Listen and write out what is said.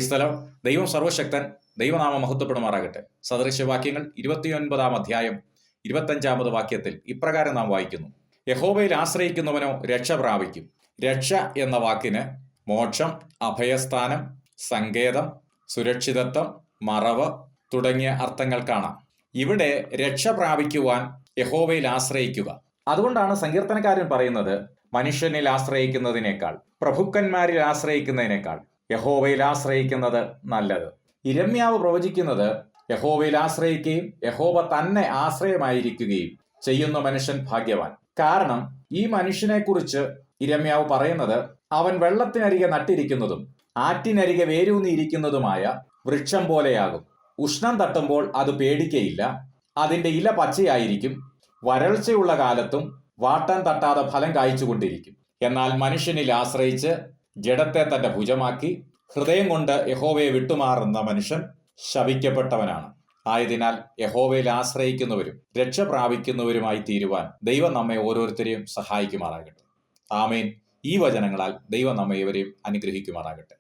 ക്രൈസ്തലോ ദൈവം സർവശക്തൻ, ദൈവനാമം മഹത്വപ്പെടുമാറാകട്ടെ. സദൃശ്യവാക്യങ്ങൾ 29 അധ്യായം 25 വാക്യത്തിൽ ഇപ്രകാരം നാം വായിക്കുന്നു: യഹോവയിൽ ആശ്രയിക്കുന്നവനോ രക്ഷ പ്രാപിക്കും. രക്ഷ എന്ന വാക്കിന് മോക്ഷം, അഭയസ്ഥാനം, സങ്കേതം, സുരക്ഷിതത്വം, മറവ് തുടങ്ങിയ അർത്ഥങ്ങൾ കാണാം. ഇവിടെ രക്ഷ പ്രാപിക്കുവാൻ യഹോവയിൽ ആശ്രയിക്കുക. അതുകൊണ്ടാണ് സങ്കീർത്തനക്കാരൻ പറയുന്നത്, മനുഷ്യനിൽ ആശ്രയിക്കുന്നതിനേക്കാൾ, പ്രഭുക്കന്മാരിൽ ആശ്രയിക്കുന്നതിനേക്കാൾ യഹോവയിൽ ആശ്രയിക്കുന്നത് നല്ലത്. യിരെമ്യാവ് പ്രവചിക്കുന്നത്, യഹോവയിൽ ആശ്രയിക്കുകയും യഹോവ തന്നെ ആശ്രയമായിരിക്കുകയും ചെയ്യുന്ന മനുഷ്യൻ ഭാഗ്യവാൻ. കാരണം ഈ മനുഷ്യനെക്കുറിച്ച് യിരെമ്യാവ് പറയുന്നത്, അവൻ വെള്ളത്തിനരികെ നട്ടിരിക്കുന്നതും ആറ്റിനരികെ വേരൂന്നിയിരിക്കുന്നതുമായ വൃക്ഷം പോലെയാകും. ഉഷ്ണം തട്ടുമ്പോൾ അത് പേടിക്കയില്ല, അതിന്റെ ഇല പച്ചയായിരിക്കും, വരൾച്ചയുള്ള കാലത്തും വാട്ടം തട്ടാതെ ഫലം കായ്ച്ചുകൊണ്ടിരിക്കും. എന്നാൽ മനുഷ്യനിൽ ആശ്രയിച്ച് ജഡത്തെ തന്റെ ഭുജമാക്കി ഹൃദയം കൊണ്ട് യഹോവയെ വിട്ടുമാറുന്ന മനുഷ്യൻ ശപിക്കപ്പെട്ടവനാണ്. ആയതിനാൽ യഹോവയിൽ ആശ്രയിക്കുന്നവരും രക്ഷ പ്രാപിക്കുന്നവരുമായി തീരുവാൻ ദൈവം നമ്മെ ഓരോരുത്തരെയും സഹായിക്കുമാറാകട്ടെ. ആമേൻ. ഈ വചനങ്ങളാൽ ദൈവം നമ്മെ ഇവരെയും അനുഗ്രഹിക്കുമാറാകട്ടെ.